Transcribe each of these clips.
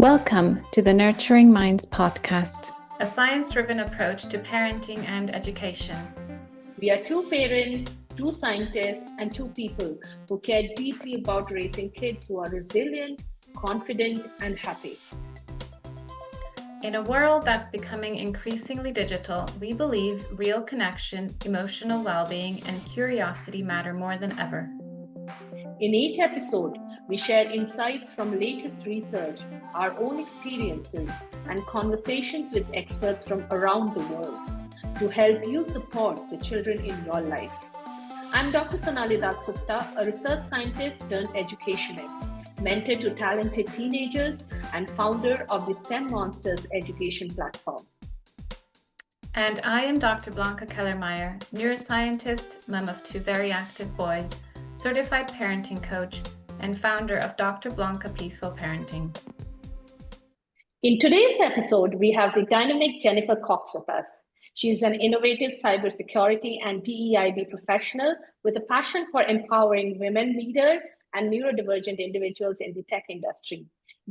Welcome to the Nurturing Minds podcast, a science-driven approach to parenting and education. We are two parents, two scientists, and two people who care deeply about raising kids who are resilient, confident, and happy. In a world that's becoming increasingly digital, we believe real connection, emotional well-being, and curiosity matter more than ever. In each episode, we share insights from latest research, our own experiences, and conversations with experts from around the world to help you support the children in your life. I'm Dr. Sonali Dasgupta, a research scientist turned educationist, mentor to talented teenagers, and founder of the STEM Monsters education platform. And I am Dr. Blanca Kellermeyer, neuroscientist, mom of two very active boys, certified parenting coach, and founder of Dr. Blanca Peaceful Parenting. In today's episode, we have the dynamic Jennifer Cox with us. She is an innovative cybersecurity and DEIB professional with a passion for empowering women leaders and neurodivergent individuals in the tech industry.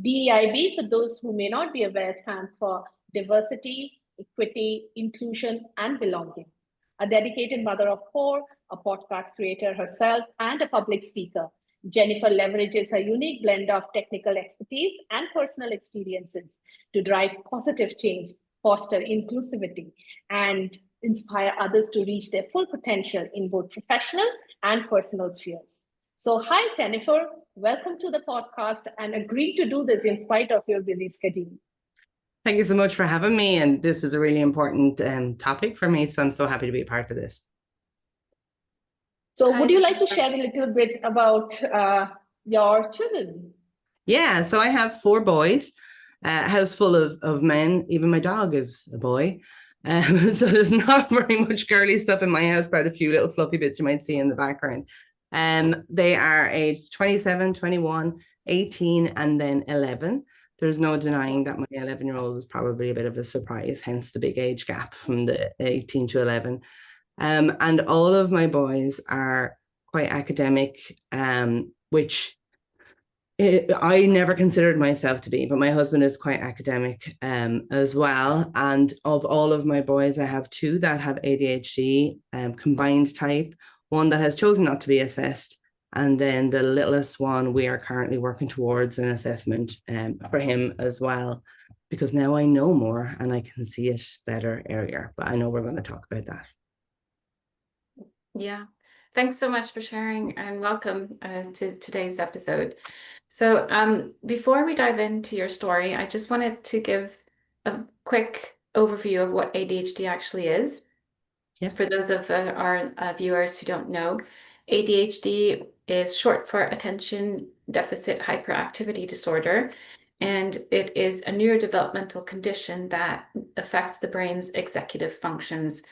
DEIB, for those who may not be aware, stands for diversity, equity, inclusion, and belonging. A dedicated mother of four, a podcast creator herself, and a public speaker, Jennifer leverages her unique blend of technical expertise and personal experiences to drive positive change, foster inclusivity, and inspire others to reach their full potential in both professional and personal spheres. So, hi, Jennifer. Welcome to the podcast and agreed to do this in spite of your busy schedule. Thank you so much for having me. And this is a really important topic for me. So I'm so happy to be a part of this. So would you like to share a little bit about your children? Yeah, so I have four boys, a house full of men. Even my dog is a boy. So there's not very much girly stuff in my house, but a few little fluffy bits you might see in the background. They are aged 27, 21, 18, and then 11. There's no denying that my 11-year-old was probably a bit of a surprise, hence the big age gap from the 18 to 11. And all of my boys are quite academic, which I never considered myself to be, but my husband is quite academic as well. And of all of my boys, I have two that have ADHD, combined type, one that has chosen not to be assessed. And then the littlest one, we are currently working towards an assessment for him as well, because now I know more and I can see it better earlier. But I know we're going to talk about that. Yeah, thanks so much for sharing and welcome to today's episode. So before we dive into your story, I just wanted to give a quick overview of what ADHD actually is. Yeah. For those of our viewers who don't know, ADHD is short for Attention Deficit Hyperactivity Disorder, and it is a neurodevelopmental condition that affects the brain's executive functions.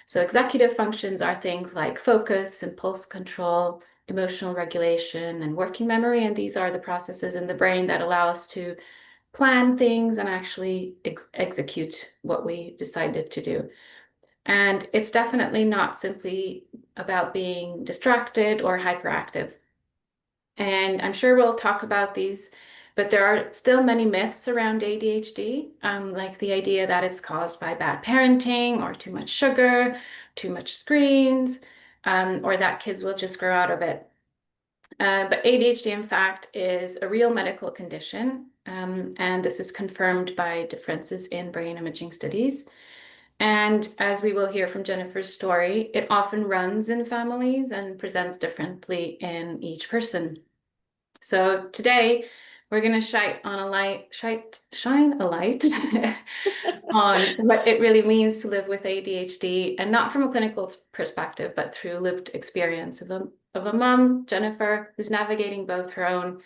So executive functions are things like focus, impulse control, emotional regulation, and working memory. And these are the processes in the brain that allow us to plan things and actually execute what we decided to do. And it's definitely not simply about being distracted or hyperactive. And I'm sure we'll talk about these, but there are still many myths around ADHD, like the idea that it's caused by bad parenting or too much sugar, too much screens, or that kids will just grow out of it. But ADHD, in fact, is a real medical condition, and this is confirmed by differences in brain imaging studies. And as we will hear from Jennifer's story, it often runs in families and presents differently in each person. So today, we're going to shine a light on what it really means to live with ADHD, and not from a clinical perspective, but through lived experience of a mom, Jennifer, who's navigating both her own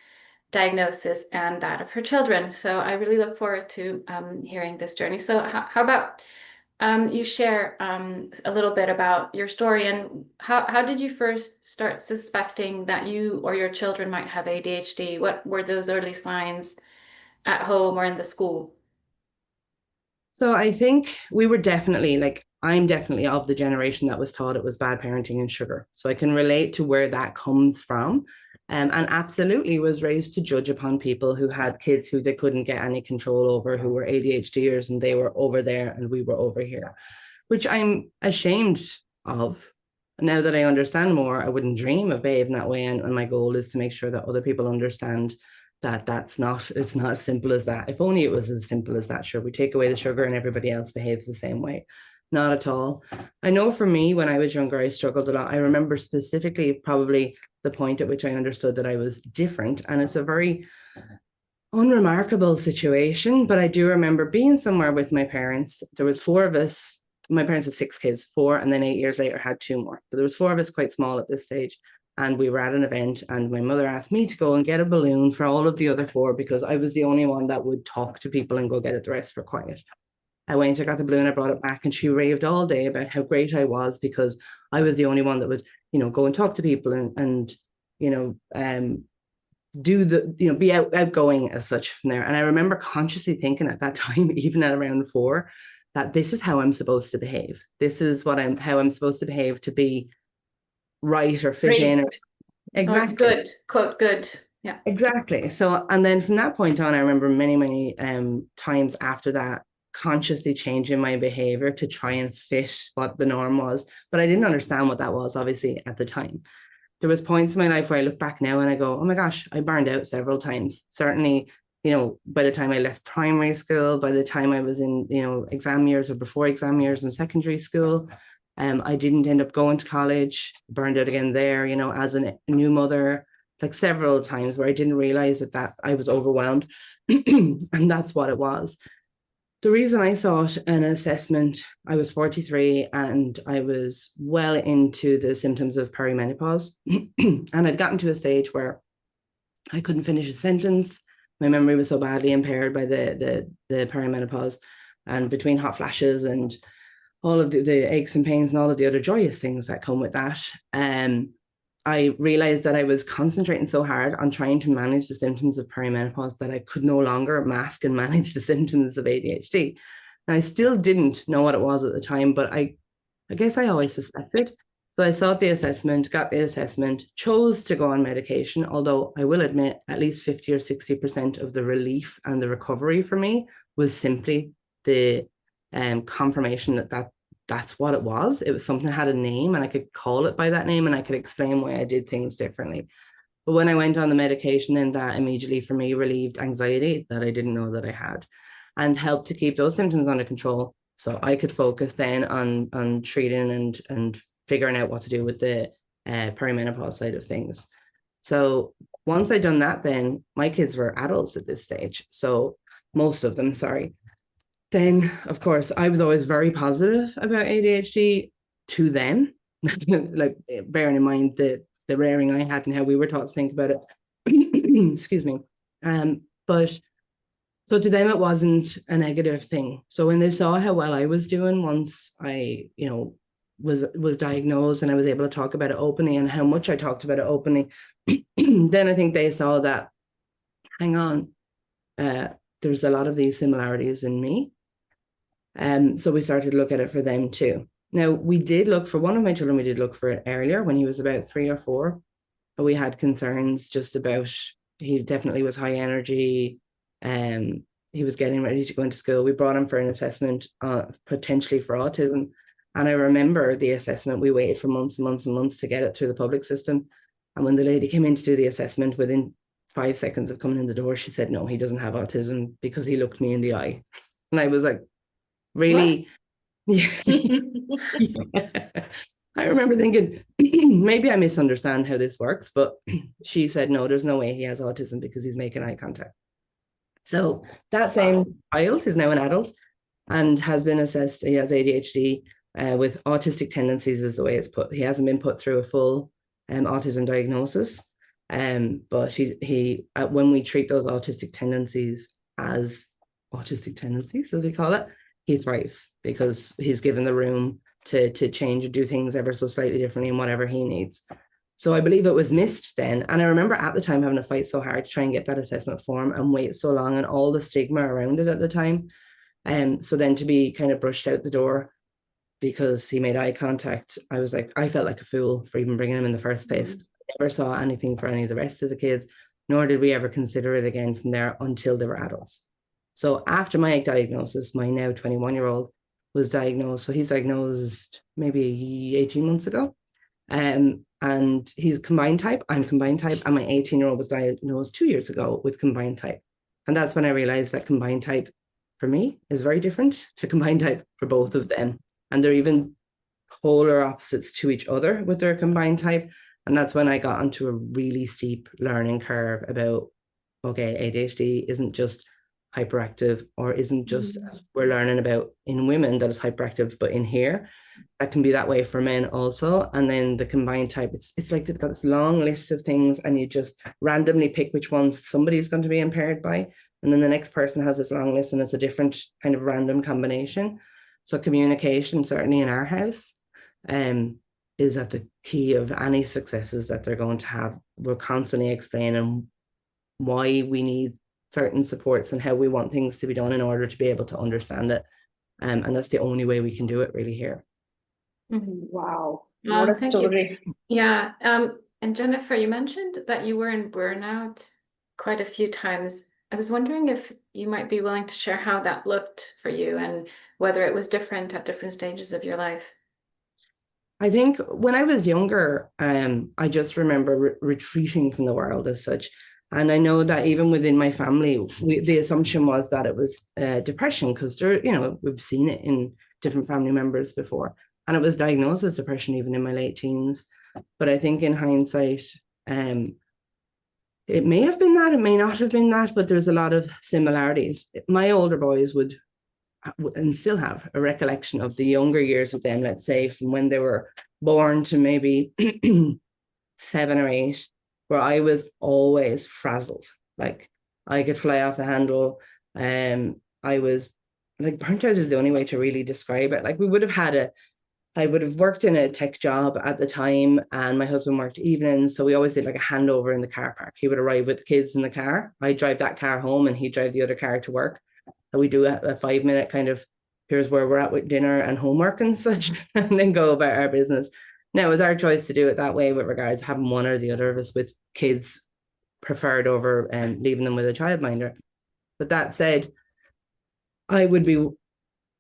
diagnosis and that of her children. So I really look forward to hearing this journey. So how about you share a little bit about your story, and how did you first start suspecting that you or your children might have ADHD? What were those early signs at home or in the school? So I think we were definitely, I'm definitely of the generation that was taught it was bad parenting and sugar. So I can relate to where that comes from. and absolutely was raised to judge upon people who had kids who they couldn't get any control over, who were ADHDers, and they were over there and we were over here, which I'm ashamed of. Now that I understand more, I wouldn't dream of behaving that way. And my goal is to make sure that other people understand that it's not as simple as that. If only it was as simple as that. Sure, we take away the sugar and everybody else behaves the same way. Not at all. I know for me, when I was younger, I struggled a lot. I remember specifically probably the point at which I understood that I was different. And it's a very unremarkable situation, but I do remember being somewhere with my parents. There was 4 of us. My parents had 6 kids, 4, and then 8 years later had 2 more. But there was 4 of us, quite small at this stage. And we were at an event, and my mother asked me to go and get a balloon for all of the other 4 because I was the only one that would talk to people and go get it. The rest were quiet. I went, I got the balloon, I brought it back, and she raved all day about how great I was because I was the only one that would, go and talk to people and do the, be outgoing as such from there. And I remember consciously thinking at that time, even at around 4, that this is how I'm supposed to behave. This is how I'm supposed to behave to be right or fit in. Exactly. Or good, quote, good. Yeah. Exactly. So, and then from that point on, I remember many times after that, consciously changing my behavior to try and fit what the norm was. But I didn't understand what that was, obviously, at the time. There was points in my life where I look back now and I go, oh my gosh, I burned out several times. Certainly, by the time I left primary school, by the time I was in, exam years or before exam years in secondary school, I didn't end up going to college, burned out again there, as a new mother, like several times where I didn't realize that I was overwhelmed. And that's what it was. The reason I sought an assessment, I was 43 and I was well into the symptoms of perimenopause. And I'd gotten to a stage where I couldn't finish a sentence. My memory was so badly impaired by the perimenopause, and between hot flashes and all of the aches and pains and all of the other joyous things that come with that. I realized that I was concentrating so hard on trying to manage the symptoms of perimenopause that I could no longer mask and manage the symptoms of ADHD. And I still didn't know what it was at the time, but I guess I always suspected. So I sought the assessment, got the assessment, chose to go on medication, although I will admit at least 50 or 60% of the relief and the recovery for me was simply the confirmation that that's what it was. It was something that had a name and I could call it by that name and I could explain why I did things differently. But when I went on the medication, then that immediately for me relieved anxiety that I didn't know that I had and helped to keep those symptoms under control. So I could focus then on treating and figuring out what to do with the perimenopause side of things. So once I'd done that, then my kids were adults at this stage. So most of them, sorry. Then, of course, I was always very positive about ADHD to them, like bearing in mind the rearing I had and how we were taught to think about it. Excuse me. But so to them, it wasn't a negative thing. So when they saw how well I was doing once I, was diagnosed and I was able to talk about it openly and how much I talked about it openly, then I think they saw that, hang on, there's a lot of these similarities in me. So we started to look at it for them too. Now, we did look for one of my children, we did look for it earlier when he was about 3 or 4. We had concerns just about, he definitely was high energy. He was getting ready to go into school. We brought him for an assessment, potentially for autism. And I remember the assessment, we waited for months and months and months to get it through the public system. And when the lady came in to do the assessment, within 5 seconds of coming in the door, she said, no, he doesn't have autism, because he looked me in the eye. And I was like, really? Yeah. I remember thinking, maybe I misunderstand how this works, but she said, no, there's no way he has autism because he's making eye contact. So that same child is now an adult and has been assessed. He has ADHD with autistic tendencies is the way it's put. He hasn't been put through a full autism diagnosis. But he when we treat those autistic tendencies, as we call it, he thrives because he's given the room to change and do things ever so slightly differently in whatever he needs. So I believe it was missed then. And I remember at the time having to fight so hard to try and get that assessment form and wait so long and all the stigma around it at the time. So then to be kind of brushed out the door because he made eye contact, I was like, I felt like a fool for even bringing him in the first place. Never saw anything for any of the rest of the kids, nor did we ever consider it again from there until they were adults. So after my diagnosis, my now 21-year-old was diagnosed. So he's diagnosed maybe 18 months ago. And he's combined type, I'm combined type, and my 18-year-old was diagnosed 2 years ago with combined type. And that's when I realized that combined type for me is very different to combined type for both of them. And they're even polar opposites to each other with their combined type. And that's when I got onto a really steep learning curve about, okay, ADHD isn't just hyperactive, or isn't just, as we're learning about in women, that is hyperactive, but in here, that can be that way for men also. And then the combined type, it's like they've got this long list of things, and you just randomly pick which ones somebody's going to be impaired by. And then the next person has this long list, and it's a different kind of random combination. So communication, certainly in our house, is at the key of any successes that they're going to have. We're constantly explaining why we need certain supports and how we want things to be done in order to be able to understand it. And that's the only way we can do it really here. Wow, what a Thank story. you. Yeah. And Jennifer, you mentioned that you were in burnout quite a few times. I was wondering if you might be willing to share how that looked for you and whether it was different at different stages of your life. I think when I was younger, I just remember retreating from the world as such. And I know that even within my family, the assumption was that it was depression, because we've seen it in different family members before. And it was diagnosed as depression even in my late teens. But I think in hindsight, it may have been that, it may not have been that, but there's a lot of similarities. My older boys would, and still have, a recollection of the younger years of them, let's say from when they were born to maybe 7 or 8, where I was always frazzled. Like I could fly off the handle. I was like, burnt out is the only way to really describe it. Like I would have worked in a tech job at the time, and my husband worked evenings. So we always did like a handover in the car park. He would arrive with the kids in the car. I'd drive that car home and he'd drive the other car to work. And we do a 5-minute kind of, here's where we're at with dinner and homework and such, and then go about our business. Now, it was our choice to do it that way with regards to having one or the other of us with kids preferred over leaving them with a childminder. But that said, I would be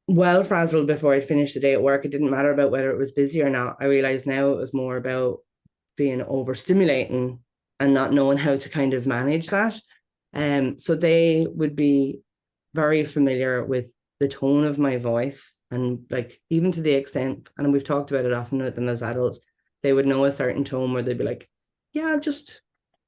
well frazzled before I'd finished the day at work. It didn't matter about whether it was busy or not. I realized now it was more about being overstimulating and not knowing how to kind of manage that. So they would be very familiar with the tone of my voice, and like even to the extent, and we've talked about it often with them as adults, they would know a certain tone where they'd be like, yeah, I'll just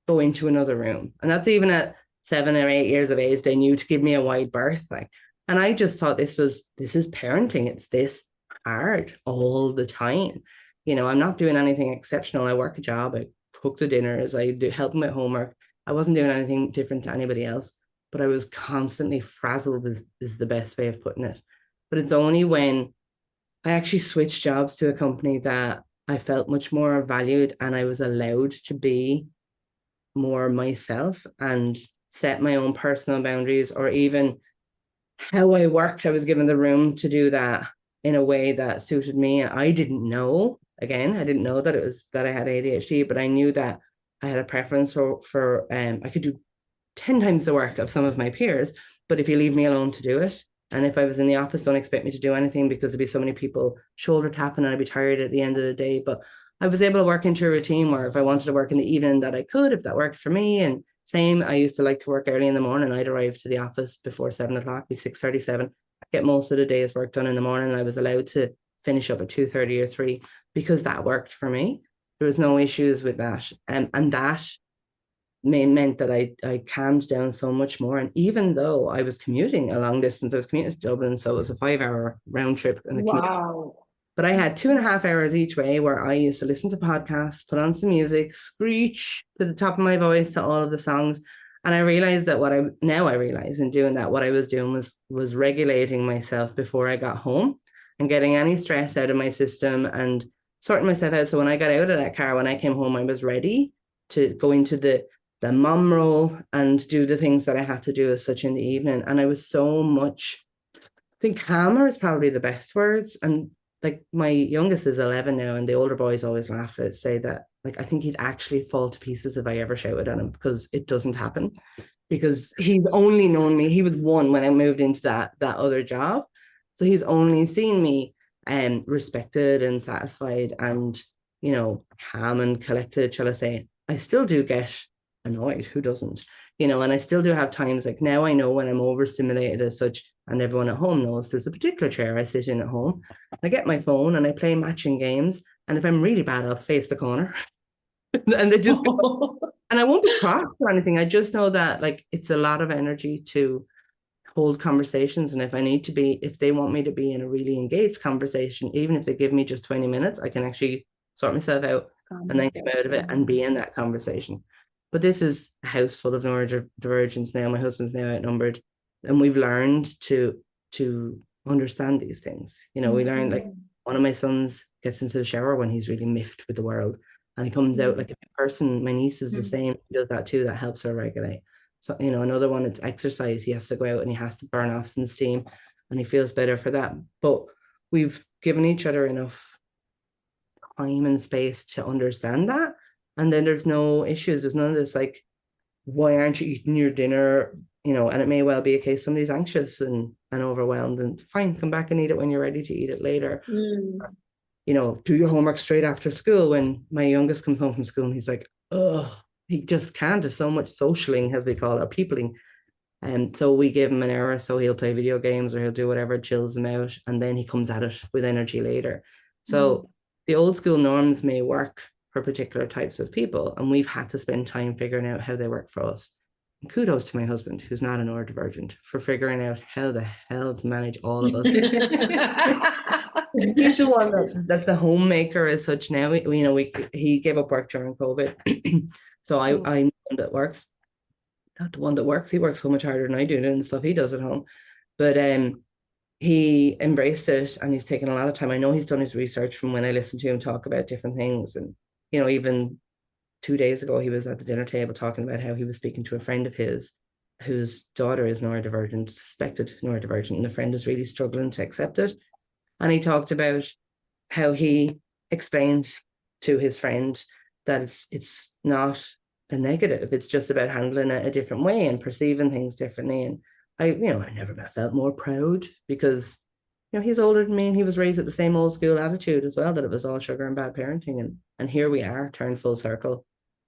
go into another room. And that's even at 7 or 8 years of age, they knew to give me a wide berth. Like, and I just thought this is parenting. It's this hard all the time. I'm not doing anything exceptional. I work a job. I cook the dinners. I do help them with homework. I wasn't doing anything different to anybody else, but I was constantly frazzled is the best way of putting it. But it's only when I actually switched jobs to a company that I felt much more valued, and I was allowed to be more myself and set my own personal boundaries, or even how I worked. I was given the room to do that in a way that suited me. I didn't know, again, I didn't know that it was that I had ADHD, but I knew that I had a preference for I could do 10 times the work of some of my peers, but if you leave me alone to do it, and if I was in the office, don't expect me to do anything, because there'd be so many people shoulder tapping and I'd be tired at the end of the day. But I was able to work into a routine where if I wanted to work in the evening, that I could, if that worked for me. And same, I used to like to work early in the morning. I'd arrive to the office before 7 o'clock, be 6:37, get most of the day's work done in the morning. And I was allowed to finish up at 2:30 or 3 because that worked for me. There was no issues with that. And that meant that I calmed down so much more. And even though I was commuting a long distance, I was commuting to Dublin, so it was a 5-hour round trip. And Wow. But I had 2.5 hours each way where I used to listen to podcasts, put on some music, screech to the top of my voice to all of the songs. And I realized that what I realize in doing that, what I was doing was regulating myself before I got home and getting any stress out of my system and sorting myself out. So when I got out of that car, when I came home, I was ready to go into the mom role and do the things that I had to do as such in the evening. And I was so much, I think calmer is probably the best words. And like my youngest is 11 now, and the older boys always laugh at say that like I think he'd actually fall to pieces if I ever shouted at him, because it doesn't happen. Because he's only known me, he was 1 when I moved into that other job. So he's only seen me respected and satisfied and, you know, calm and collected, shall I say. I still do get annoyed, who doesn't? You know, and I still do have times, like now I know when I'm overstimulated as such, and everyone at home knows there's a particular chair I sit in at home. I get my phone and I play matching games. And if I'm really bad, I'll face the corner. And they just go, and I won't be cross or anything. I just know that like it's a lot of energy to hold conversations. And if I need to be, if they want me to be in a really engaged conversation, even if they give me just 20 minutes, I can actually sort myself out and then come out of it and be in that conversation. But this is a house full of neurodivergence now. My husband's now outnumbered, and we've learned to understand these things. You know, we learned, like, one of my sons gets into the shower when he's really miffed with the world, and he comes out like a person. My niece is the same. She does that too. That helps her regulate. So, you know, another one, it's exercise. He has to go out and he has to burn off some steam, and he feels better for that. But we've given each other enough time and space to understand that. And then there's no issues. There's none of this, like, why aren't you eating your dinner? You know, and it may well be a case somebody's anxious and overwhelmed, and fine, come back and eat it when you're ready to eat it later. You know, do your homework straight after school. When my youngest comes home from school and he's like, oh, he just can't. There's so much socialing, as we call it, or peopling. And so we give him an hour, so he'll play video games or he'll do whatever chills him out, and then he comes at it with energy later. So the old school norms may work for particular types of people, and we've had to spend time figuring out how they work for us. And kudos to my husband, who's not a neurodivergent, for figuring out how the hell to manage all of us. He's the one that's the homemaker as such now. He gave up work during COVID. So I know that works. Not the one that works. He works so much harder than I do doing the stuff he does at home. But he embraced it, and he's taken a lot of time. I know he's done his research from when I listened to him talk about different things. And, you know, even 2 days ago, he was at the dinner table talking about how he was speaking to a friend of his whose daughter is neurodivergent, suspected neurodivergent, and the friend is really struggling to accept it. And he talked about how he explained to his friend that it's not a negative. It's just about handling it a different way and perceiving things differently. And I never felt more proud, because, you know, he's older than me and he was raised with the same old school attitude as well, that it was all sugar and bad parenting. And here we are, turned full circle.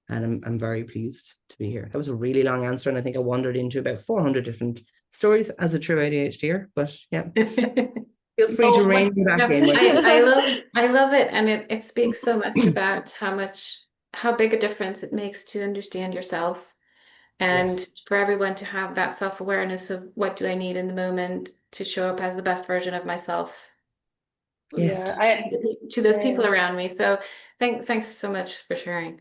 And I'm very pleased to be here. That was a really long answer, and I think I wandered into about 400 different stories as a true ADHDer. But yeah, feel free to rein me back in. I love it, and it speaks so much about how big a difference it makes to understand yourself, and for everyone to have that self-awareness of what do I need in the moment to show up as the best version of myself. To those people around me. So thanks so much for sharing.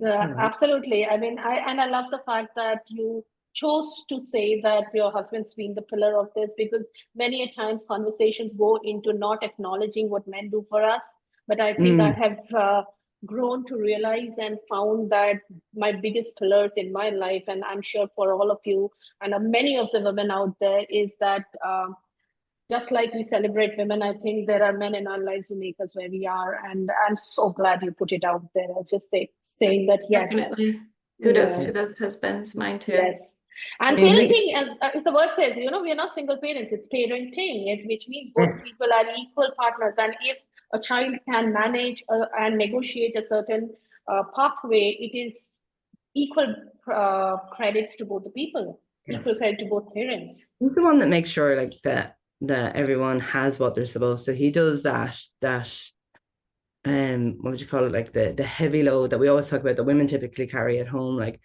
Yeah, absolutely. I mean, I love the fact that you chose to say that your husband's been the pillar of this, because many a times conversations go into not acknowledging what men do for us. But I think I have grown to realize and found that my biggest pillars in my life, and I'm sure for all of you and many of the women out there, is that just like we celebrate women, I think there are men in our lives who make us where we are. And I'm so glad you put it out there. I just saying that, yes. Definitely. Kudos to those husbands, mine too. Yes. And parenting, as the word says, you know, we are not single parents, it's parenting, which means both people are equal partners. And if a child can manage and negotiate a certain pathway, it is equal credits to both the people, equal credit to both parents. He's the one that makes sure, like, that everyone has what they're supposed to. He does that what would you call it, like the heavy load that we always talk about that women typically carry at home. Like,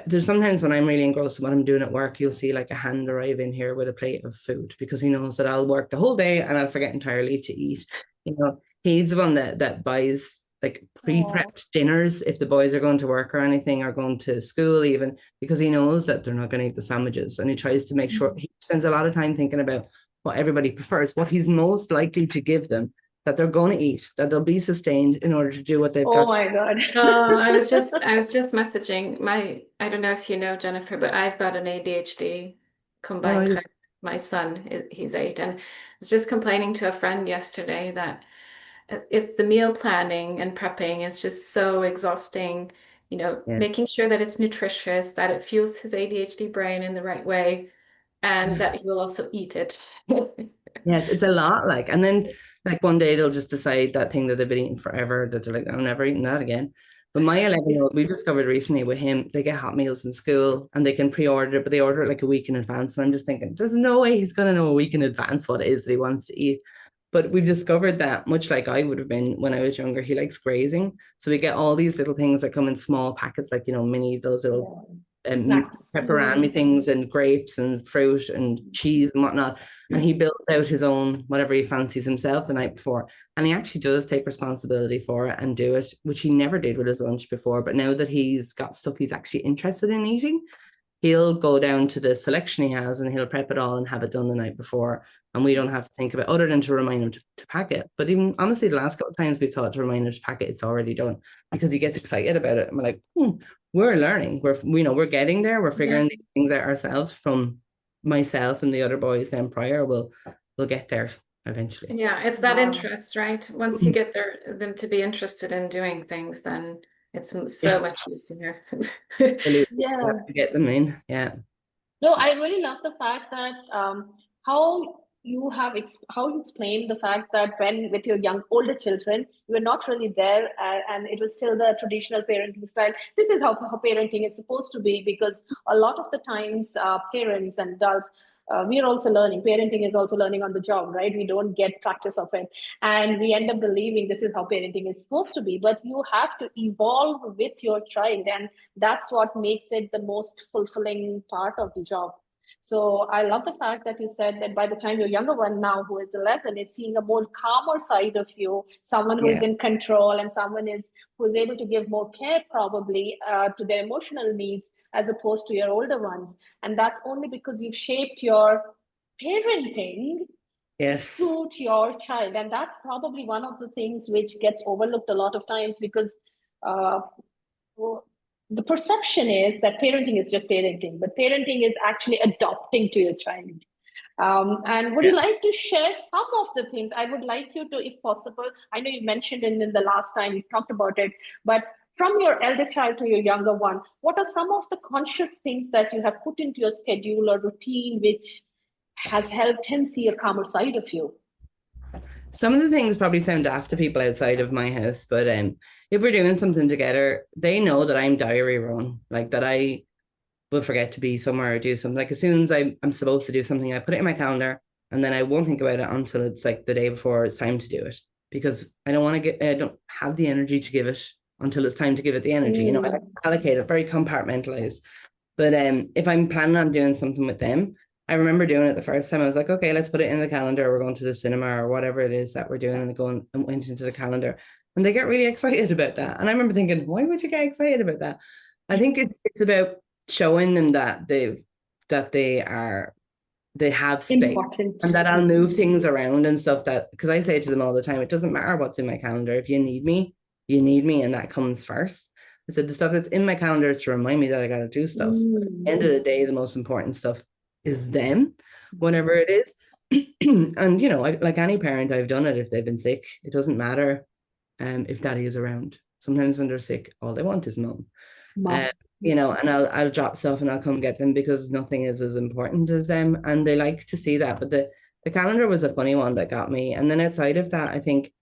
there's sometimes when I'm really engrossed in what I'm doing at work, you'll see like a hand arrive in here with a plate of food, because he knows that I'll work the whole day and I'll forget entirely to eat. You know, he's the one that buys like pre-prepped dinners if the boys are going to work or anything, or going to school even, because he knows that they're not going to eat the sandwiches, and he tries to make sure he spends a lot of time thinking about what everybody prefers, what he's most likely to give them, that they're going to eat, that they'll be sustained in order to do what they've got. Oh my God. I was just messaging I don't know if you know, Jennifer, but I've got an ADHD combined type. My son, he's 8, and I was just complaining to a friend yesterday that it's the meal planning and prepping is just so exhausting, Yeah. making sure that it's nutritious, that it fuels his ADHD brain in the right way, and that he will also eat it. Yes, it's a lot. Like, and then like one day they'll just decide that thing that they've been eating forever, that they're like, I'm never eating that again. But my 11-year-old, we discovered recently with him, they get hot meals in school and they can pre-order it, but they order it like a week in advance. And I'm just thinking, there's no way he's going to know a week in advance what it is that he wants to eat. But we've discovered that, much like I would have been when I was younger, he likes grazing. So we get all these little things that come in small packets, like, mini, those little Snacks. pepperoni things and grapes and fruit and cheese and whatnot. And he builds out his own, whatever he fancies himself the night before. And he actually does take responsibility for it and do it, which he never did with his lunch before. But now that he's got stuff he's actually interested in eating, he'll go down to the selection he has and he'll prep it all and have it done the night before. And we don't have to think about, other than to remind him to pack it. But even honestly, the last couple of times we've thought to remind him to pack it, it's already done, because he gets excited about it. And we're like, we're learning. We're getting there. We're figuring these things out ourselves. From myself and the other boys then prior, we'll get there eventually. Yeah, it's that interest, right? Once you get them to be interested in doing things, then it's so much easier. Yeah. To get them in. Yeah. No, I really love the fact that how you explained the fact that when with your older children, you were not really there, and it was still the traditional parenting style. This is how parenting is supposed to be, because a lot of the times parents and adults, we are also learning. Parenting is also learning on the job, right? We don't get practice of it, and we end up believing this is how parenting is supposed to be. But you have to evolve with your child, and that's what makes it the most fulfilling part of the job. So I love the fact that you said that by the time your younger one now, who is 11, is seeing a more calmer side of you, someone who is in control, and someone who is able to give more care probably to their emotional needs, as opposed to your older ones. And that's only because you've shaped your parenting to suit your child. And that's probably one of the things which gets overlooked a lot of times, because the perception is that parenting is just parenting, but parenting is actually adopting to your child. And would you like to share some of the things? I would like you to, if possible, I know you mentioned in the last time you talked about it, but from your elder child to your younger one, what are some of the conscious things that you have put into your schedule or routine which has helped him see a calmer side of you? Some of the things probably sound daft to people outside of my house, but if we're doing something together, they know that I'm diary run, like that I will forget to be somewhere or do something. Like as soon as I'm supposed to do something, I put it in my calendar, and then I won't think about it until it's like the day before it's time to do it, because I don't have the energy to give it until it's time to give it the energy. I like to allocate it, very compartmentalized. But if I'm planning on doing something with them, I remember doing it the first time. I was like, okay, let's put it in the calendar. We're going to the cinema or whatever it is that we're doing, and went into the calendar. And they get really excited about that. And I remember thinking, why would you get excited about that? I think it's about showing them that they have space. Important. And that I'll move things around and stuff, that, because I say to them all the time, it doesn't matter what's in my calendar. If you need me, you need me, and that comes first. I said the stuff that's in my calendar is to remind me that I got to do stuff. At the end of the day, the most important stuff is them, whatever it is. And like any parent, I've done it. If they've been sick, it doesn't matter if daddy is around. Sometimes when they're sick, all they want is mom. And I'll drop stuff and I'll come get them, because nothing is as important as them, and they like to see that. But the calendar was a funny one that got me. And then outside of that, I think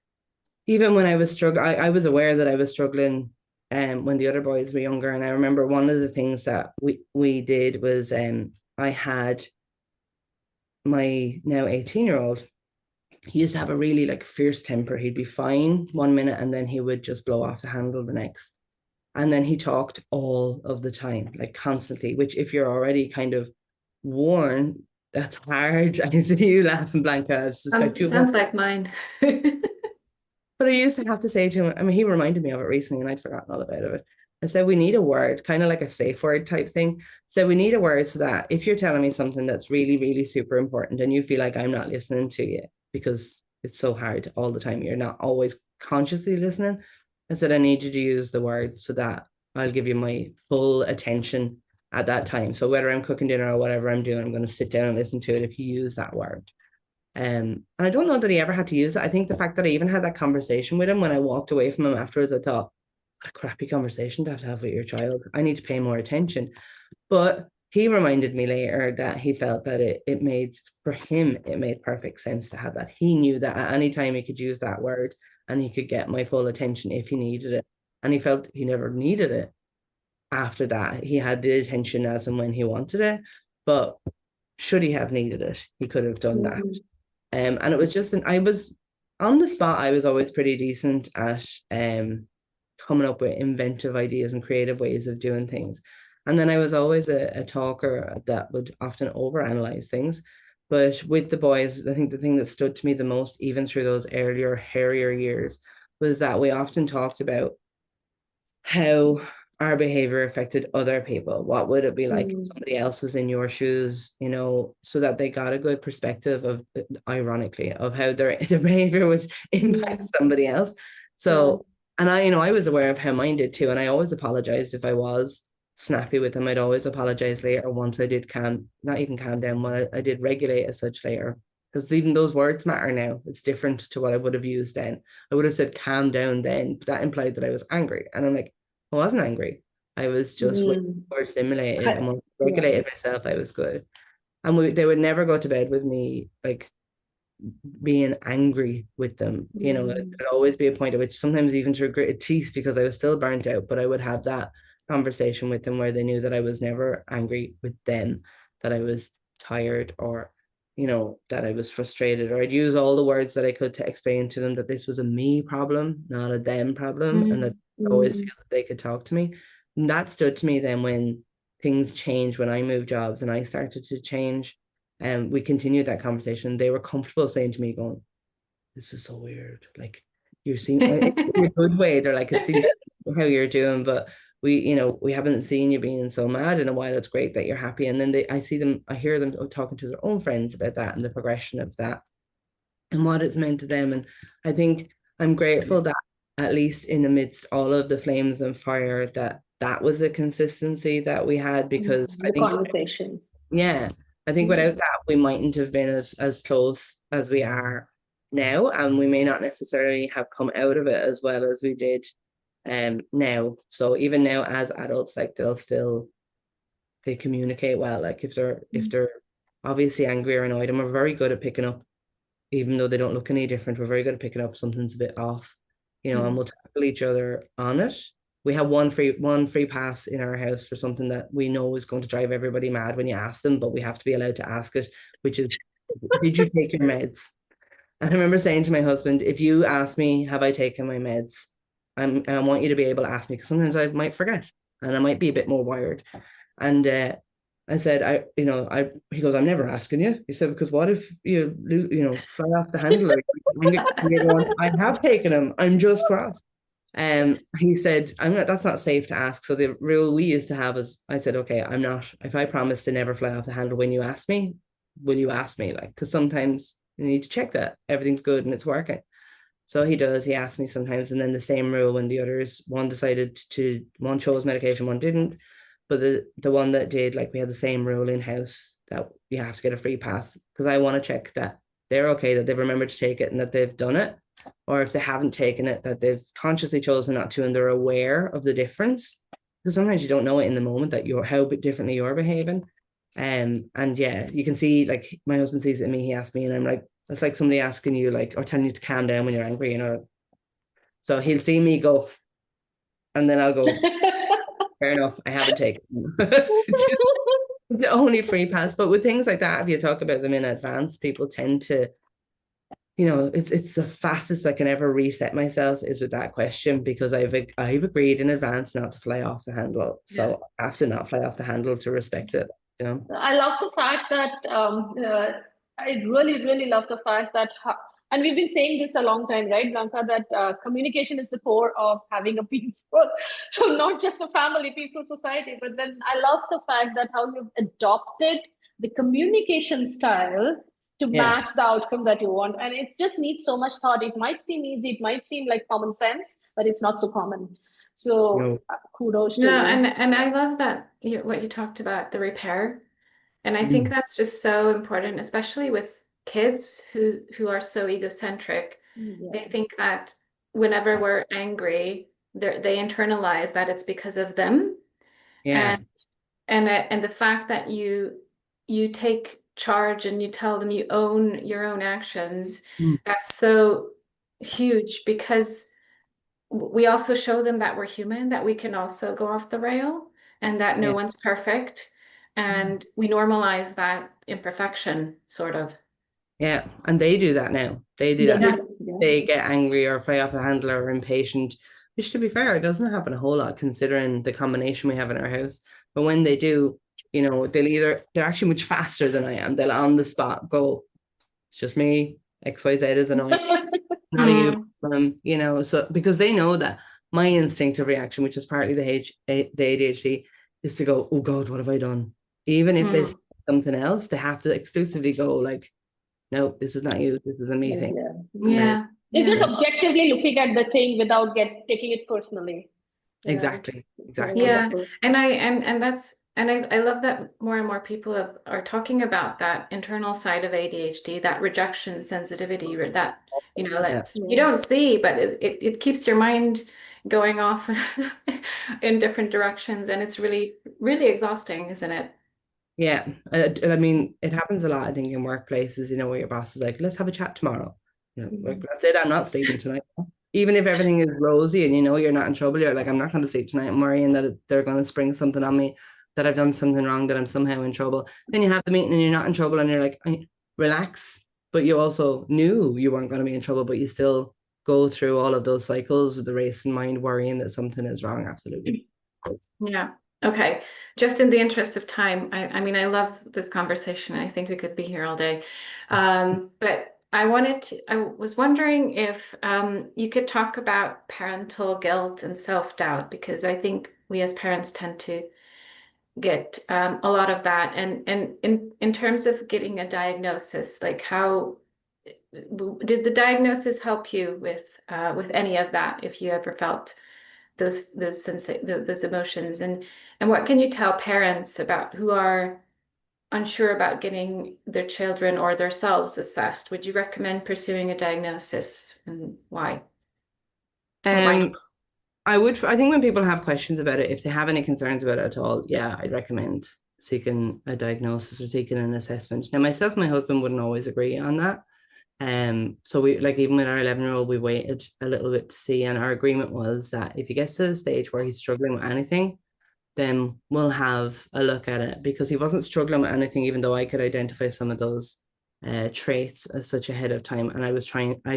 even when I was struggling, I was aware that I was struggling when the other boys were younger. And I remember one of the things that we did was I had my now 18-year-old. He used to have a really like fierce temper. He'd be fine one minute and then he would just blow off the handle the next. And then he talked all of the time, like constantly, which if you're already kind of worn, that's hard. I see you laughing, Blanca. It's just sounds like mine. But I used to have to say to him, I mean, he reminded me of it recently and I'd forgotten all about it. I said, we need a word, kind of like a safe word type thing. So we need a word so that if you're telling me something that's really, really super important and you feel like I'm not listening to you because it's so hard all the time, you're not always consciously listening. I said, I need you to use the word so that I'll give you my full attention at that time. So whether I'm cooking dinner or whatever I'm doing, I'm going to sit down and listen to it if you use that word. And I don't know that he ever had to use it. I think the fact that I even had that conversation with him when I walked away from him afterwards, I thought, what a crappy conversation to have with your child. I need to pay more attention. But he reminded me later that he felt that it made, for him, it made perfect sense to have that. He knew that at any time he could use that word and he could get my full attention if he needed it. And he felt he never needed it after that. He had the attention as and when he wanted it. But should he have needed it, he could have done that. And it was just, I was on the spot, I was always pretty decent at coming up with inventive ideas and creative ways of doing things. And then I was always a talker that would often overanalyze things. But with the boys, I think the thing that stood to me the most, even through those earlier, hairier years, was that we often talked about how our behavior affected other people. What would it be like if somebody else was in your shoes, you know, so that they got a good perspective of, ironically, of how their behavior would impact somebody else. So, and I, you know, I was aware of how mine did too. And I always apologized if I was snappy with them. I'd always apologize later once I did not even calm down, when I did regulate as such later. Because even those words matter now. It's different to what I would have used then. I would have said calm down then, but that implied that I was angry. And I'm like, I wasn't angry. I was just more stimulated and more regulated myself. I was good. And they would never go to bed with me like being angry with them. You know, it would always be a point at which, sometimes even through gritted teeth, because I was still burnt out, but I would have that conversation with them where they knew that I was never angry with them, that I was tired, or, you know, that I was frustrated, or I'd use all the words that I could to explain to them that this was a me problem, not a them problem, and that I always feel that they could talk to me. And that stood to me then when things changed, when I moved jobs and I started to change. And we continued that conversation. They were comfortable saying to me, going, this is so weird. Like, you're seeing in a good way. They're like, it seems how you're doing, but we haven't seen you being so mad in a while. It's great that you're happy. And then I hear them talking to their own friends about that and the progression of that and what it's meant to them. And I think I'm grateful that, at least in the midst all of the flames and fire, that was a consistency that we had, because the conversations. I think without that, we mightn't have been as close as we are now, and we may not necessarily have come out of it as well as we did now. So even now as adults, like they communicate well. Like if they're obviously angry or annoyed, and we're very good at picking up, even though they don't look any different, we're very good at picking up something's a bit off, you know, and we'll tackle each other on it. We have one free pass in our house for something that we know is going to drive everybody mad when you ask them, but we have to be allowed to ask it, which is, did you take your meds? And I remember saying to my husband, if you ask me, have I taken my meds? I want you to be able to ask me, because sometimes I might forget and I might be a bit more wired. And I said, he goes, I'm never asking you. He said, because what if you fly off the handle? I have taken them. I'm just cross. He said, that's not safe to ask. So the rule we used to have is, I said, okay, I'm not, if I promise to never fly off the handle when you ask me, will you ask me? Like, because sometimes you need to check that everything's good and it's working. So he asks me sometimes. And then the same rule when the others, one chose medication, one didn't. But the one that did, like, we had the same rule in house that you have to get a free pass, because I want to check that they're okay, that they've remembered to take it and that they've done it. Or if they haven't taken it, that they've consciously chosen not to and they're aware of the difference. Because sometimes you don't know it in the moment that how differently you're behaving. And yeah, you can see, like, my husband sees it in me, he asks me, and I'm like, it's like somebody asking you, like, or telling you to calm down when you're angry, you know. So he'll see me go, and then I'll go, fair enough, I haven't taken it's the only free pass. But with things like that, if you talk about them in advance, people tend to, you know, it's the fastest I can ever reset myself is with that question, because I've agreed in advance not to fly off the handle. So I have to not fly off the handle to respect it, you know. I love the fact that I really, really love the fact that, and we've been saying this a long time, right, Blanca, that communication is the core of having a peaceful, not just a family, peaceful society. But then I love the fact that how you've adopted the communication style to match the outcome that you want. And it just needs so much thought. It might seem easy, it might seem like common sense, but it's not so common. So kudos to you. And I love that what you talked about, the repair. And I think that's just so important, especially with kids who are so egocentric, Yeah. they think that whenever we're angry, they internalize that it's because of them. Yeah. And the fact that you take charge and you tell them you own your own actions, that's so huge, because we also show them that we're human, that we can also go off the rail, and that no Yeah. one's perfect. And we normalize that imperfection, sort of. Yeah. And they do that now. They do Yeah, that. yeah. They get angry or fly off the handle or impatient, which, to be fair, it doesn't happen a whole lot considering the combination we have in our house. But when they do, you know, they're actually much faster than I am. They'll on the spot go, it's just me, XYZ is annoying, not you, you know, so because they know that my instinctive reaction, which is partly the ADHD, is to go, oh God, what have I done? Even if there's something else, they have to exclusively go like, no, this is not you, this is a me thing. Yeah. It's just objectively looking at the thing without taking it personally. Exactly. Yeah. And I love that more and more people are talking about that internal side of ADHD, that rejection sensitivity, or that, you know, like you don't see, but it keeps your mind going off in different directions, and it's really, really exhausting, isn't it? Yeah. I mean, it happens a lot, I think, in workplaces, you know, where your boss is like, let's have a chat tomorrow. You know, like, that's it, I'm not sleeping tonight. Even if everything is rosy and you know you're not in trouble, you're like, I'm not going to sleep tonight. I'm worrying that they're going to spring something on me, that I've done something wrong, that I'm somehow in trouble. Then you have the meeting and you're not in trouble and you're like, relax. But you also knew you weren't going to be in trouble, but you still go through all of those cycles with the racing mind, worrying that something is wrong. Absolutely. Yeah. Okay. Just in the interest of time, I mean, I love this conversation. I think we could be here all day. But I was wondering if you could talk about parental guilt and self-doubt, because I think we as parents tend to get a lot of that. And in terms of getting a diagnosis, like how did the diagnosis help you with any of that, if you ever felt those emotions, and what can you tell parents about who are unsure about getting their children or themselves assessed? Would you recommend pursuing a diagnosis, and why? Or why not? I think when people have questions about it, if they have any concerns about it at all, yeah, I'd recommend seeking a diagnosis or seeking an assessment. Now, myself and my husband wouldn't always agree on that. So we, like, even with our 11-year-old, we waited a little bit to see, and our agreement was that if he gets to the stage where he's struggling with anything, then we'll have a look at it, because he wasn't struggling with anything, even though I could identify some of those traits as such ahead of time. And I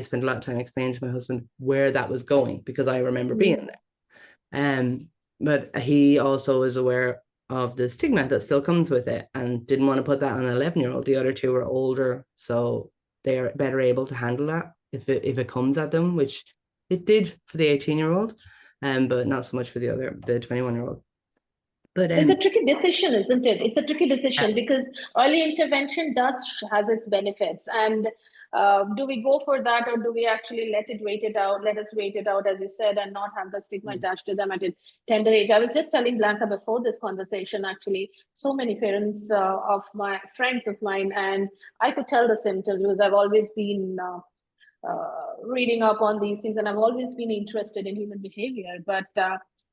spent a lot of time explaining to my husband where that was going, because I remember being there. But he also is aware of the stigma that still comes with it and didn't want to put that on an 11-year-old. The other two are older, so they're better able to handle that if it comes at them, which it did for the 18-year-old, but not so much for the 21-year-old. But it's a tricky decision, isn't it? It's a tricky decision because early intervention has its benefits. And do we go for that, or do we actually let us wait it out, as you said, and not have the stigma attached to them at a tender age? I was just telling Blanca before this conversation, actually, so many parents of my friends of mine, and I could tell the symptoms because I've always been reading up on these things, and I've always been interested in human behavior. But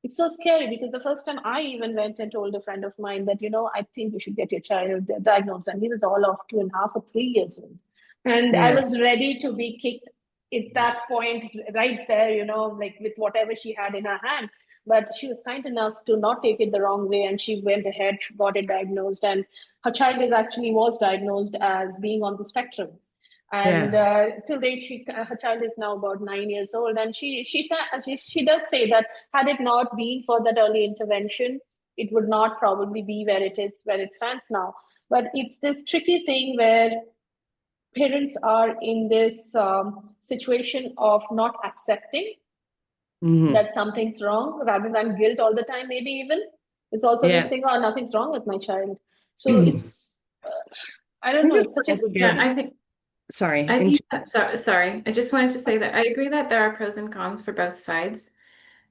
it's so scary because the first time I even went and told a friend of mine that, I think you should get your child diagnosed, and he was all of 2.5 or 3 years old. And I was ready to be kicked at that point right there, like with whatever she had in her hand. But she was kind enough to not take it the wrong way, and she went ahead, got it diagnosed, and her child was diagnosed as being on the spectrum. And till date, her child is now about 9 years old, and she does say that had it not been for that early intervention, it would not probably be where it stands now. But it's this tricky thing where parents are in this situation of not accepting that something's wrong, rather than guilt all the time. Maybe even it's also this thing, oh, nothing's wrong with my child. So it's I don't know. It's such a I think. Sorry. Sorry. I just wanted to say that I agree that there are pros and cons for both sides.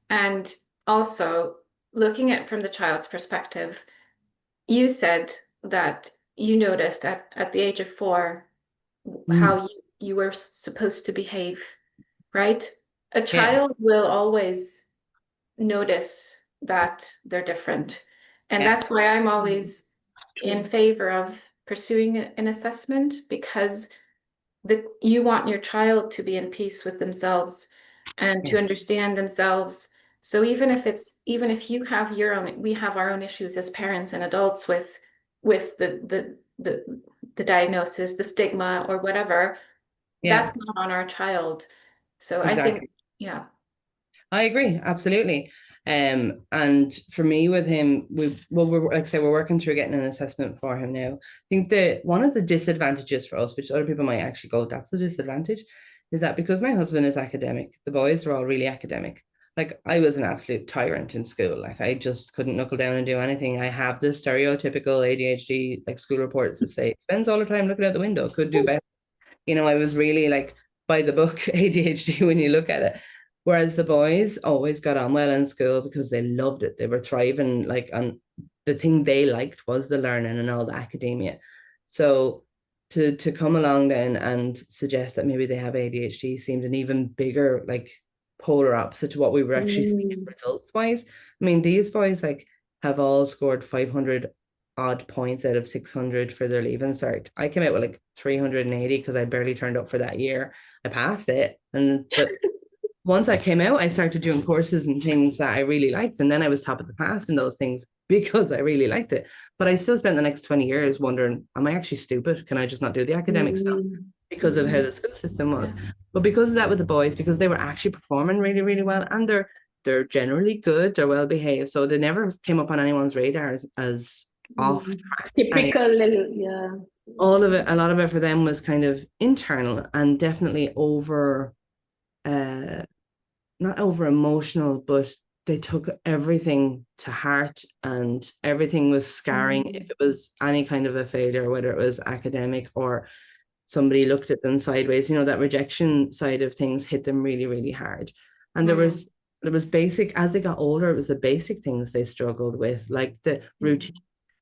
And also, looking at it from the child's perspective, you said that you noticed at the age of 4 how you were supposed to behave, right? A child will always notice that they're different. And that's why I'm always in favor of pursuing an assessment, because you want your child to be in peace with themselves and to understand themselves. So even if you have we have our own issues as parents and adults with the diagnosis, the stigma, or whatever, that's not on our child. So I think, I agree, absolutely. And for me with him, we're like I say, we're working through getting an assessment for him now. I think that one of the disadvantages for us, which other people might actually go, that's the disadvantage, is that because my husband is academic, the boys are all really academic. Like, I was an absolute tyrant in school. Like, I just couldn't knuckle down and do anything. I have the stereotypical ADHD, like, school reports that say spends all the time looking out the window, could do better. You know, I was really like by the book ADHD when you look at it. Whereas the boys always got on well in school because they loved it. They were thriving, like, on the thing they liked was the learning and all the academia. So to come along then and suggest that maybe they have ADHD seemed an even bigger, like, polar opposite to what we were actually seeing results wise. I mean, these boys like have all scored 500 odd points out of 600 for their leaving cert. I came out with like 380 because I barely turned up for that year. I passed it, but once I came out, I started doing courses and things that I really liked, and then I was top of the class in those things because I really liked it. But I still spent the next 20 years wondering, am I actually stupid? Can I just not do the academic stuff? Because of how the school system was. But because of that with the boys, because they were actually performing really, really well, and they're generally good, they're well behaved, so they never came up on anyone's radar as off track. Typical little, all of it, a lot of it for them was kind of internal and definitely not over emotional, but they took everything to heart, and everything was scarring. If it was any kind of a failure, whether it was academic or somebody looked at them sideways, you know, that rejection side of things hit them really, really hard. And there was basic, as they got older, it was the basic things they struggled with, like the routine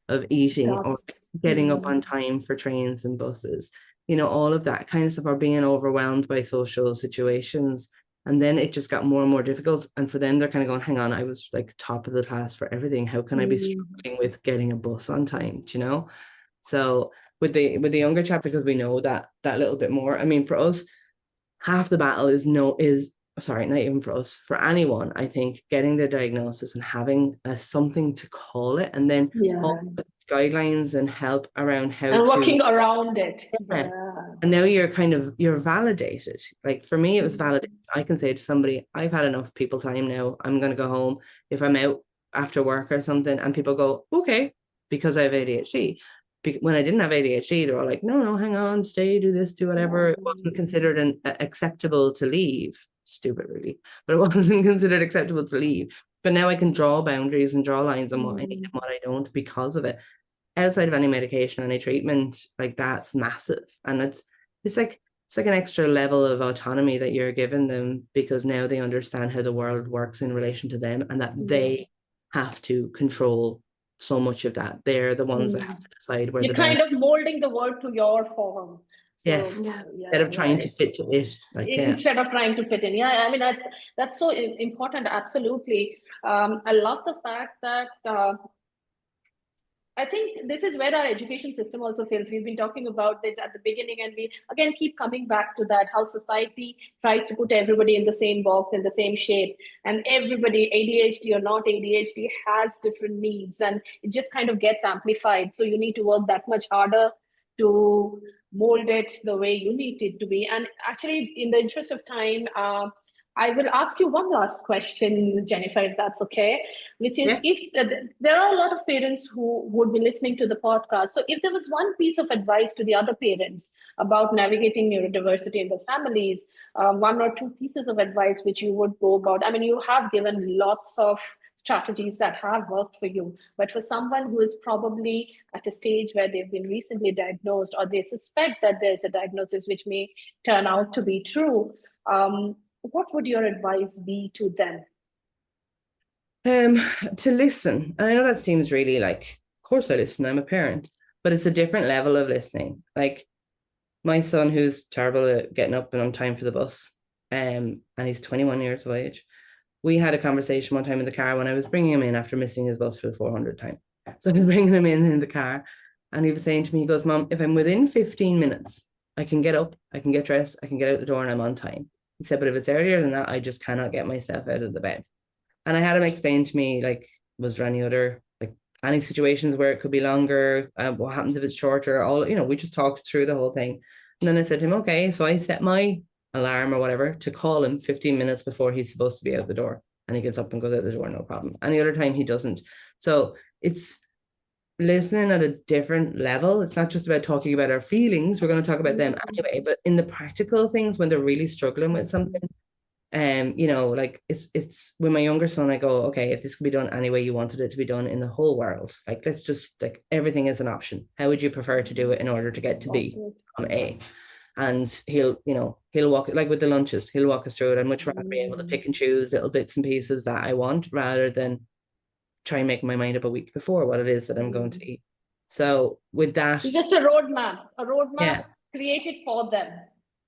of eating or getting up on time for trains and buses, you know, all of that kind of stuff, or being overwhelmed by social situations. And then it just got more and more difficult. And for them, they're kind of going, hang on, I was like top of the class for everything. How can I be struggling with getting a bus on time? Do you know? So with the younger chap, because we know that little bit more. I mean, for us, half the battle is not even for us, for anyone, I think, getting the diagnosis and having something to call it, and then all the guidelines and help around how and working around it. And now you're validated. Like, for me, it was validated. I can say to somebody, I've had enough people time now. I'm going to go home if I'm out after work or something, and people go, okay, because I have ADHD. When I didn't have ADHD, they were all like, no, hang on, stay, do this, do whatever. It wasn't considered acceptable to leave. Stupid, really. But it wasn't considered acceptable to leave. But now I can draw boundaries and draw lines on what I need and what I don't because of it. Outside of any medication, any treatment, like, that's massive. And it's like an extra level of autonomy that you're giving them, because now they understand how the world works in relation to them, and that they have to control so much of that. They're the ones that have to decide where you're kind of molding the world to your form. So, instead of trying to fit to it. Instead of trying to fit in. I mean, that's so important. Absolutely. I love the fact that I think this is where our education system also fails. We've been talking about it at the beginning, and we again keep coming back to that, how society tries to put everybody in the same box, in the same shape, and everybody, ADHD or not ADHD, has different needs, and it just kind of gets amplified. So you need to work that much harder to mold it the way you need it to be. And actually, in the interest of time, I will ask you one last question, Jennifer, if that's okay, which is, if there are a lot of parents who would be listening to the podcast. So if there was one piece of advice to the other parents about navigating neurodiversity in their families, one or two pieces of advice which you would go about. I mean, you have given lots of strategies that have worked for you, but for someone who is probably at a stage where they've been recently diagnosed, or they suspect that there's a diagnosis which may turn out to be true, what would your advice be to them? To listen. And I know that seems really like, of course I listen, I'm a parent, but it's a different level of listening. Like, My son, who's terrible at getting up and on time for the bus, and he's 21 years of age. We had a conversation one time in the car when I was bringing him in after missing his bus for the 400th time. So I was bringing him in the car, and he was saying to me, he goes, Mom, if I'm within 15 minutes, I can get up, I can get dressed, I can get out the door, and I'm on time. He said, but if it's earlier than that, I just cannot get myself out of the bed. And I had him explain to me, like, was there any other, like, any situations where it could be longer? What happens if it's shorter? All, we just talked through the whole thing. And then I said to him, okay, so I set my alarm or whatever to call him 15 minutes before he's supposed to be out the door. And he gets up and goes out the door, no problem. And the other time he doesn't. So it's listening at a different level. It's not just about talking about our feelings. We're going to talk about them anyway, but in the practical things when they're really struggling with something, like it's with my younger son, I go, okay, if this could be done any way you wanted it to be done in the whole world, like, let's just, like, everything is an option. How would you prefer to do it in order to get to B from A? And he'll walk, like with the lunches, he'll walk us through it. I'd much rather be able to pick and choose little bits and pieces that I want rather than try and make my mind up a week before what it is that I'm going to eat. So with that, it's just a roadmap created for them.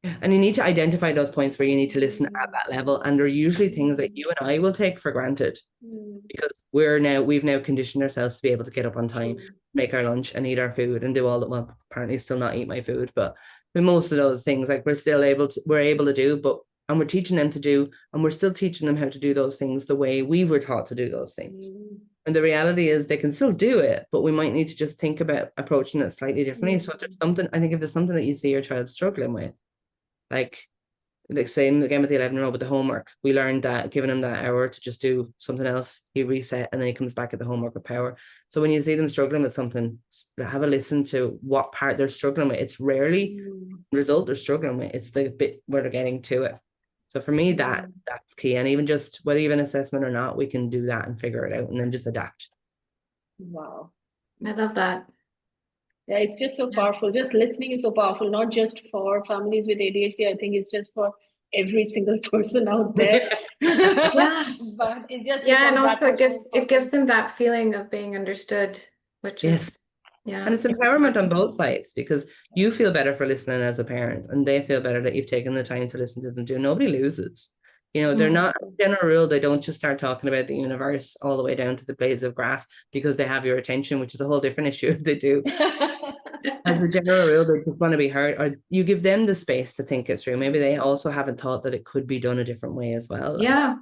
And you need to identify those points where you need to listen at that level. And they're usually things that you and I will take for granted because we've now conditioned ourselves to be able to get up on time, make our lunch and eat our food and do all that. Well, apparently still not eat my food, but most of those things, like, we're able to do, and we're teaching them to do, and we're still teaching them how to do those things the way we were taught to do those things. And the reality is they can still do it, but we might need to just think about approaching it slightly differently. So if there's something that you see your child struggling with, like same again with the 11-year-old with the homework, we learned that giving him that hour to just do something else, he reset and then he comes back at the homework with power. So when you see them struggling with something, have a listen to what part they're struggling with. It's rarely the result they're struggling with, it's the bit where they're getting to it. So for me, that's key. And even just whether you have an assessment or not, we can do that and figure it out and then just adapt. Wow, I love that. Yeah, it's just so powerful. Just listening is so powerful, not just for families with ADHD. I think it's just for every single person out there. But it just and also it gives them that feeling of being understood, which is and it's empowerment on both sides, because you feel better for listening as a parent and they feel better that you've taken the time to listen to them too. Nobody loses. They're not, general rule, they don't just start talking about the universe all the way down to the blades of grass because they have your attention, which is a whole different issue if they do. As a general rule, they just want to be heard, or you give them the space to think it through. Maybe they also haven't thought that it could be done a different way as well. Yeah.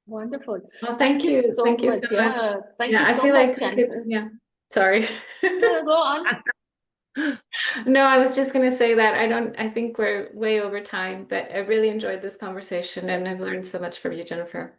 Wonderful. Well, thank you so much. Thank you so much, Jennifer. Sorry. No, go on. No, I was just going to say that I think we're way over time, but I really enjoyed this conversation and I've learned so much from you, Jennifer.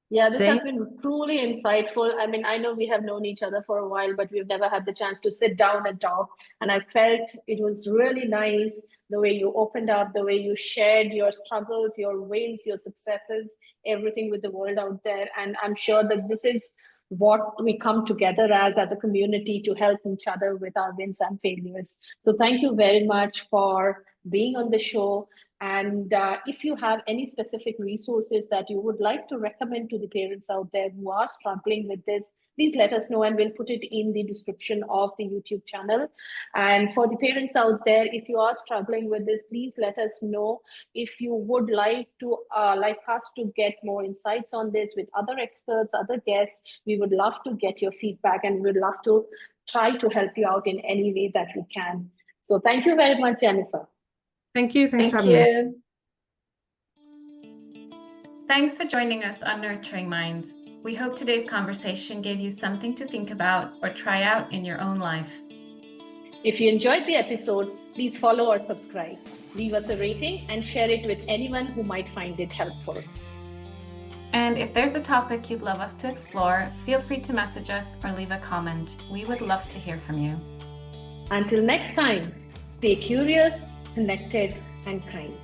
Yeah, this has been truly insightful. I mean, I know we have known each other for a while, but we've never had the chance to sit down and talk. And I felt it was really nice the way you opened up, the way you shared your struggles, your wins, your successes, everything with the world out there. And I'm sure that this is what we come together as a community to help each other with our wins and failures. So thank you very much for being on the show. And if you have any specific resources that you would like to recommend to the parents out there who are struggling with this, please let us know and we'll put it in the description of the YouTube channel. And for the parents out there, if you are struggling with this, please let us know. If you would like us to get more insights on this with other experts, other guests, we would love to get your feedback and we'd love to try to help you out in any way that we can. So thank you very much, Jennifer. Thank you. Thanks for having me. Thanks for joining us on Nurturing Minds. We hope today's conversation gave you something to think about or try out in your own life. If you enjoyed the episode, please follow or subscribe. Leave us a rating and share it with anyone who might find it helpful. And if there's a topic you'd love us to explore, feel free to message us or leave a comment. We would love to hear from you. Until next time, stay curious, connected, and kind.